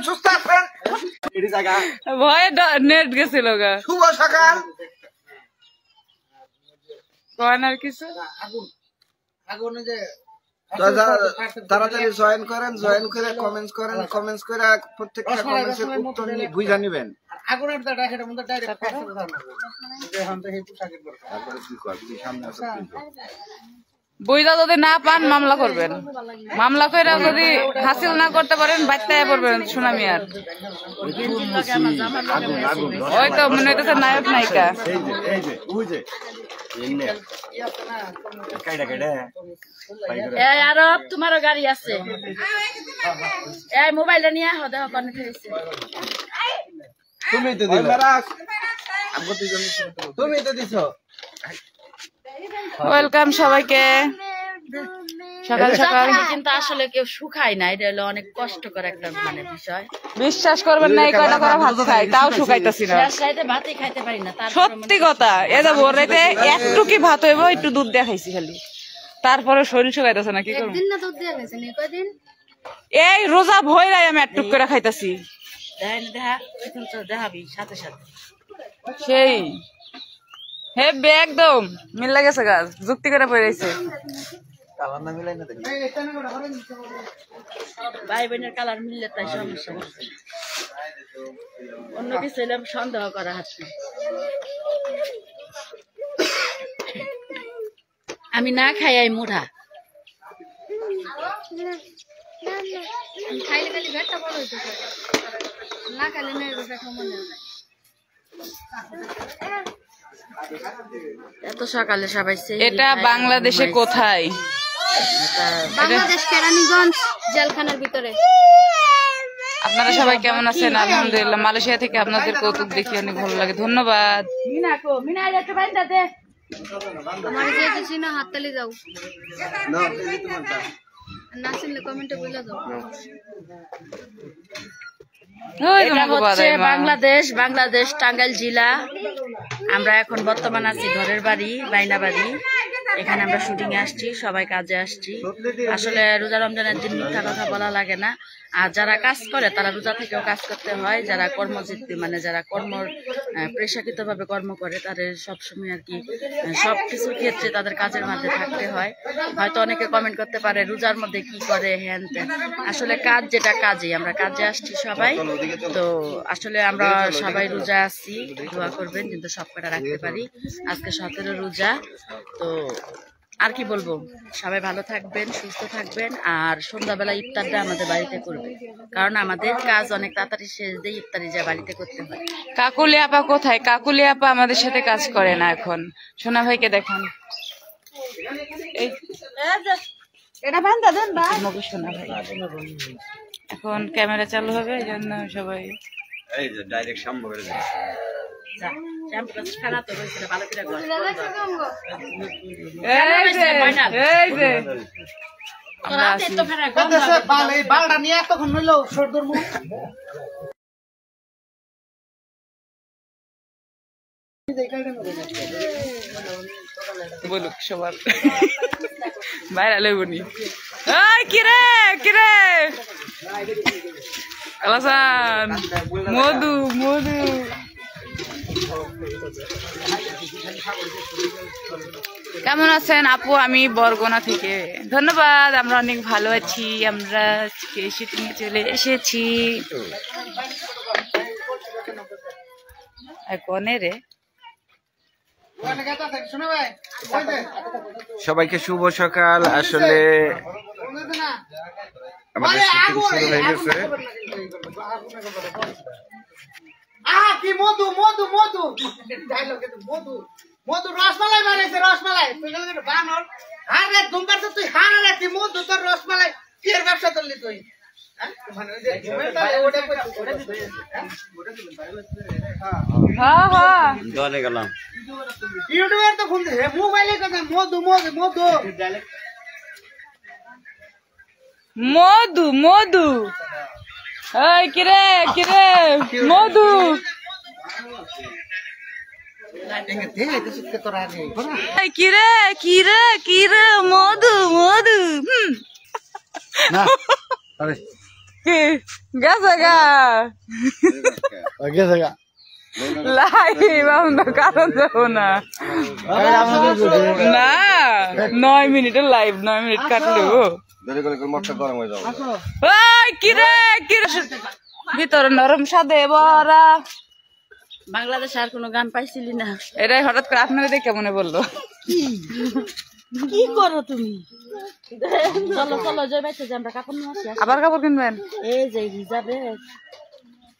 সুস্থ আছেন? ভয়ে নেট গেছিল গা। শুভ সকাল। কন আর কিছু তাড়াতাড়ি জয়েন করেন, জয়েন করে কমেন্টস করেন, কমেন্টস করে প্রত্যেকটা কমেন্টসের উত্তর বুঝা নেবেন। আগুনের দাঁড়া সেটা মধ্যে ডাইরেক্ট বইটা যদি না পান মামলা করবেন, মামলা করে যদি হাসিল না করতে পারেন বাচ্চায় পড়বেন সুনামি। আর ওই তো মনে হইতেছে নায়ক নায়িকা। আরো তোমারও গাড়ি আছে, এই মোবাইলটা নিয়ে আহ দেখো কনে ফেলেছে। তুমি তো দিছো। ওয়েলকাম সবাইকে সকাল সকাল। কিন্তু আসলে কেউ শুকায় না, এটা হলো অনেক কষ্টকর একটা মানে বিষয়। বিশ্বাস করবেন না, এই কয়টা করে ভাত খাই তাও শুকাইতেছি না। ভাতই খাইতে পারি না, সত্যি কথা। এ যে ভোর রাইতে একটু কি ভাত হইব, একটু দুধ দিয়ে খাইছি খালি, তারপরে শরীর শুকাইতেছে না। কি করবো, এই রোজা ভইরাই আমি একটুক করে খাইতেছি। দেখাবি সাথে সাথে সেই হেব্বে একদম মিল লাগেছে গাছ, যুক্তি করে পড়েছে। ভাই বোনের কালার মিললে তাই সমস্যা, অন্য কিছু সন্দেহ করা হচ্ছে। আমি না খাই আই মুঠা খাইলে খালি পেটটা বড় হইতে না খাইলে না মনে হয়। এত সকালে সবাই এটা বাংলাদেশে কোথায়? বাংলাদেশ কেরানীগঞ্জ জেলখানার ভিতরে। আপনারা সবাই কেমন আছেন? আলহামদুলিল্লাহ। মালয়েশিয়া থেকে আপনাদের কৌতুক দেখি অনেক ভালো লাগে, ধন্যবাদ। হাততালি যাও না শুনলে কমেন্টে বলে যাও। বাংলাদেশ, বাংলাদেশ টাঙ্গাইল জেলা। আমরা এখন বর্তমান আছি ঘরের বাড়ি বাইনা বাড়ি, এখানে আমরা শুটিং এ আসছি, সবাই কাজে আসছি। আসলে রোজা রমজানের দিন মিথ্যা কথা বলা লাগে না। আর যারা কাজ করে তারা রোজা থেকেও কাজ করতে হয়। যারা কর্মজীবী মানে যারা পেশাকৃত ভাবে কর্ম করে তাদের সবসময় আর কি সবকিছুর ক্ষেত্রে তাদের কাজের মধ্যে থাকতে হয়। হয়তো অনেকে কমেন্ট করতে পারে রোজার মধ্যে কি করে হ্যান ত্যান। আসলে কাজ যেটা কাজে, আমরা কাজে আসছি সবাই। তো আসলে আমরা সবাই রোজা আছি, দোয়া করবেন কিন্তু সব কটা রাখতে পারি। আজকে 17 রোজা। তো আর কি বলবো, সবাই ভালো থাকবেন, সুস্থ থাকবেন। আর সন্ধ্যাবেলা ইফতারটা আমাদের বাড়িতে করবে, কারণ আমাদের কাজ অনেক তাড়াতাড়ি শেষ দিয়ে ইফতারি যা বাড়িতে করতে হয়। কাকুলি আপা কোথায়? কাকুলি আপা আমাদের সাথে কাজ করে না এখন। সোনা ভাইকে দেখেন, সোনা ভাই এখন ক্যামেরা চালু হবে, এই জন্য সবাই ডাইরেক্ট সম্ভব বলুক সবার বাইরে লইবনি। কিরে কিরে কালাসান, মধু মধু কেমন আছেন আপু? আমি বরগুনা থেকে। ধন্যবাদ, আমরা অনেক ভালো আছি। আমরা শুটিং এ চলে এসেছি। কনে রে সবাইকে শুভ সকাল। আসলে আমাদের শুটিং শুরু হয়ে গেছে। কি মধু মধু মধু মধু মধু রসমালাই বানাইছে, রসমালাই বানর। আরে দুমবার তো তুই হারালে তুই মধু তোর রসমালাই কি এর ব্যবসা করলি তুই? দলে গেলাম ইউটিউবের তো ফোন দিয়ে মোবাইলে কথা মধু মধু মধু মধু মধু। এই কিরে কিরে মধু কিরে কিরে কিরে মধু মধু। কি গেছে গা লাইভ আমরা কারণ যাবো না না 9 মিনিটের লাইভ 9 মিনিট কাটলো ভিতরে নরম সাদে বরা বাংলাদেশে আর কোনো গান পাইছিলি না? এটাই হঠাৎ করে আপনাদের দেখে মনে বললো। কি করো তুমি? চলো চলো জয় বাইতে যে আমরা কাপড় নিয়ে আসি। আবার কাপড় কিনবেন? এই যে হিজাবে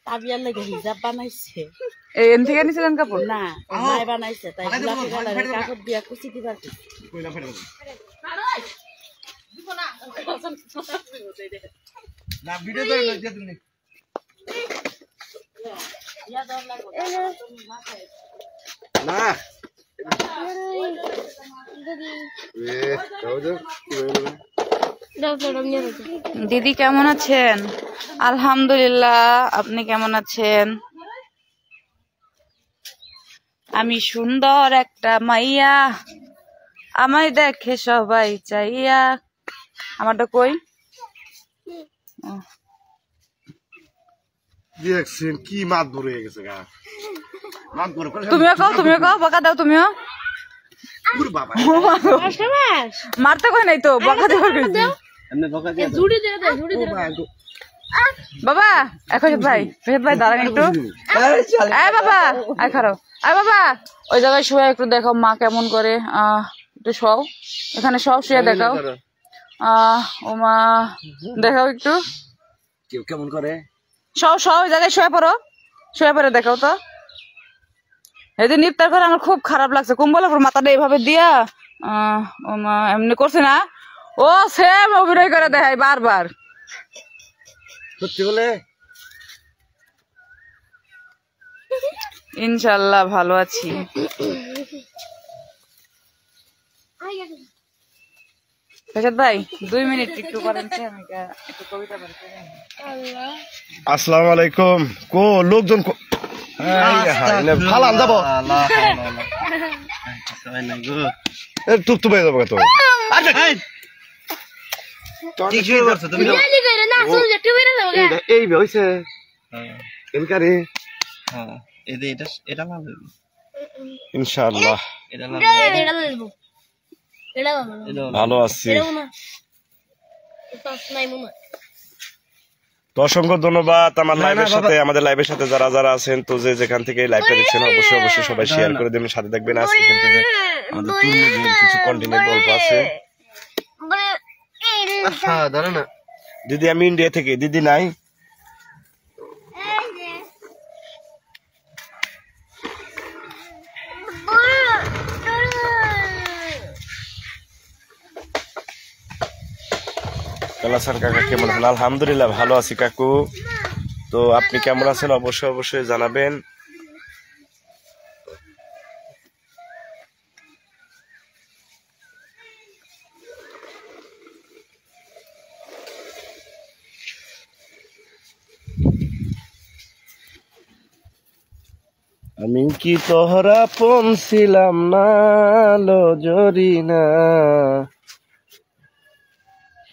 তাবিয়ার লাগে হিজাব বানাইছে। এন থেকে নিছিলেন কাপড়? না মাই বানাইছে, তাই গোলাপি কালারের কাপড় দিয়া কুচি দিবার কি না ভিডিও করে লই দিয়া তুমি না দিদি কেমন আছেন? আলহামদুলিল্লাহ, আপনি কেমন আছেন? আমি সুন্দর একটা মাইয়া, আমায় দেখে সবাই চাইয়া। আমারটা কই? দেখছেন কি মাছ ধরে গেছে গা, তুমিও কও বকা দাও তুমিও। মারতে কই নাই তো, বকা দেওয়া গেছি। বাবা এখন ভাই দাঁড়ান একটু। বাবা খারাপ বাবা ওই জায়গায় শুয়ে একটু দেখো মা কেমন করে। একটু শও, এখানে সব শুয়ে দেখাও। ও মা দেখাও একটু কেমন করে সব ওই জায়গায় শুয়ে পড়ে দেখাও তো। এদিন ইফতার করে আমার খুব খারাপ লাগছে, কুম্বলের উপর মাথাটা এইভাবে দিয়া ও মা এমনি করছে না, ও সেম অভিনয় করে দেখায় বারবার। সত্যি বলে ইনশাল্লাহ ভালো আছি। ভাই 2 মিনিট একটু করেন, একটু কবিতা পড়ি। আসসালামু আলাইকুম। কো লোকজন ফালান যাবো, টুপটুপ হয়ে যাবো তো। এই হয়েছে ইনশাআল্লাহ ভালো আছি। তো অসংখ্য ধন্যবাদ আমার লাইভের সাথে, আমাদের লাইভের সাথে যারা যারা আছেন, তো যে যেখান থেকে লাইভটা দিচ্ছেন অবশ্যই সবাই শেয়ার করে দেবেন, সাথে দেখবেন। আজকে এখান থেকে আমাদের কিছু কন্টিনিউ গল্প আছে। দিদি আমি ইন্ডিয়া থেকে, দিদি নাই। কালাসান কাকা কেমন আছেন? আলহামদুলিল্লাহ ভালো আছি কাকু। তো আপনি কেমন আছেন অবশ্যই জানাবেন। আমি কি তোহরা পন ছিলাম না লো জরিনা,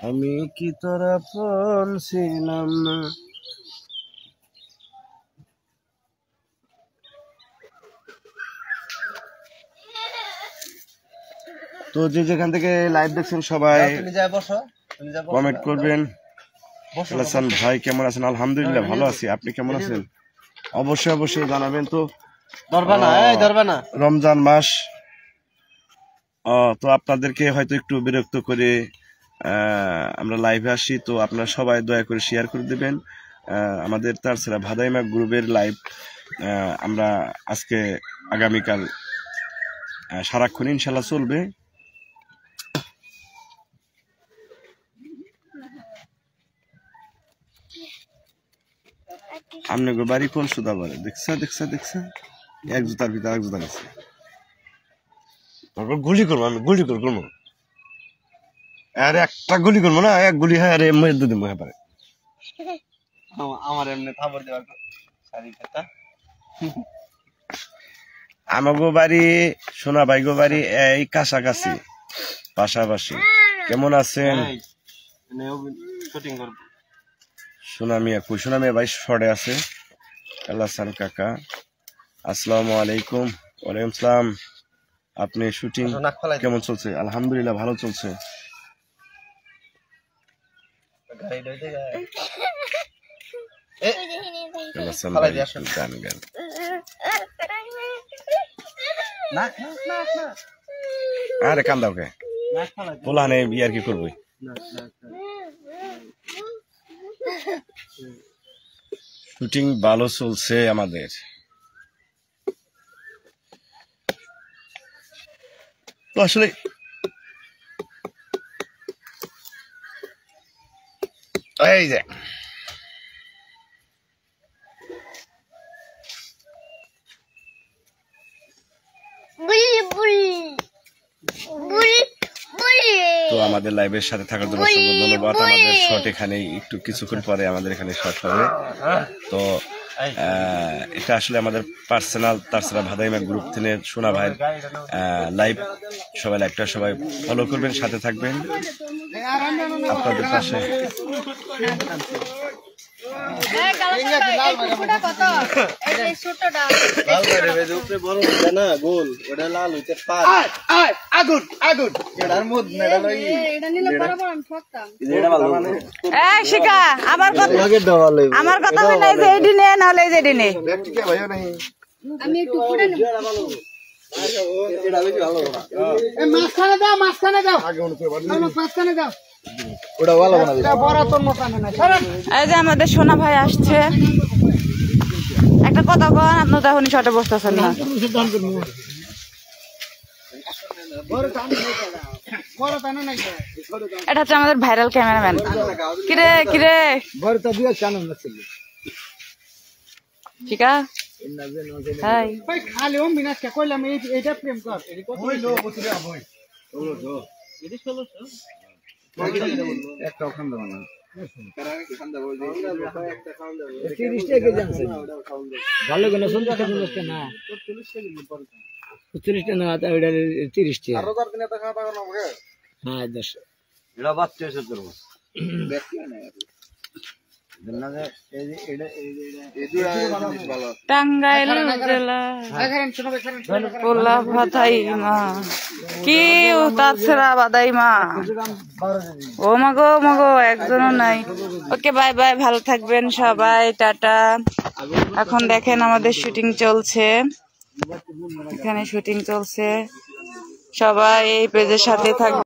আমি কি তোরা ফোন ছিলাম না। তো যে যেখান থেকে লাইভ দেখছেন সবাই কমেন্ট করবেন। হাসান ভাই কেমন আছেন? আলহামদুলিল্লাহ ভালো আছি, আপনি কেমন আছেন অবশ্যই জানাবেন। তো রমজান মাস, তো আপনাদেরকে হয়তো একটু বিরক্ত করে আমরা লাইভে আসি, তো আপনারা সবাই দয়া করে শেয়ার করে দেবেন। আমাদের তারছাড়া ভাদাইমা গ্রুপের লাইভ আমরা আজকে আগামীকাল সারাক্ষণ ইনশাল্লাহ চলবে। আপনাকে বাড়ি কোন সুদা বলে দেখছা এক জুতার ভিতরে এক জুতা গেছে, গুলি করবো, আমি গুলি করবো। আরে একটা গুলি করবো না, এক গুলি হয় আরে দুদিন মহে পারে আমার এমনি খাবার দেওয়ার আমাগো বাড়ি সোনা ভাইগো বাড়ি এই কাছাকাছি পাশাপাশি। কেমন আছেন? সোনামিয়া কই? সোনামিয়া ভাই শর্টে আছে। আল্লাহসান কাকা আসসালামু আলাইকুম। ওয়ালাইকুম সালাম। আপনি শুটিং কেমন চলছে? আলহামদুলিল্লাহ ভালো চলছে। গান গান আরে কাম দাও কে পোলা নেই বিয়ার কি করবি? শুটিং ভালো চলছে আমাদের। তো আসলে এই যে তো আমাদের লাইভের সাথে থাকার জন্য অসংখ্য ধন্যবাদ। আমাদের শট এখানে একটু কিছুক্ষণ পরে আমাদের এখানে শট হবে। তো এটা আসলে আমাদের পার্সোনাল তাছাড়া ভাদাইমা গ্রুপ থেকে সোনা ভাইয়ের লাইভ। সবাই লাইভটা সবাই ফলো করবেন, সাথে থাকবেন আপনাদের পাশে। শিখা আমার কথা হইলে যে এডি নে নাহলে যে এডি নে। আমি একটু পুড়ে নেব। মাঝখানে দাও, মাঝখানে দাও, মাঝখানে দাও। ওটা ভালো বানাবে। বড় তোর মাঝখানে না। এই যে আমাদের সোনা ভাই আসছে। একটা কথা কন, আপনি তো এখনই শটে বসতেছেন না। এটা হচ্ছে আমাদের ভাইরাল ক্যামেরাম্যান। কিরে কিরে শিখা হাই খালি ওম বিনাশকে কইলাম এইটা প্রেম কর। একটা ওখান দাও না। 30 টাকা জানছে ভালো কোন সুন্দর সুন্দর না 30 টাকা না তা ওইটা 30 টাকা আরো 4 দিন এটা খাওয়া দাও না আমাকে। হ্যাঁ 10 এটা বাচ্চা এসে করব দেখি না টাঙ্গাইল জেলা পোলা ভাদাইমা কি তাছাড়া ভাদাইমা। ও মাগো মাগো একজনও নাই। ওকে বাই বাই, ভালো থাকবেন সবাই, টাটা। এখন দেখেন আমাদের শুটিং চলছে, এখানে শুটিং চলছে। সবাই এই পেজের সাথে থাকবে।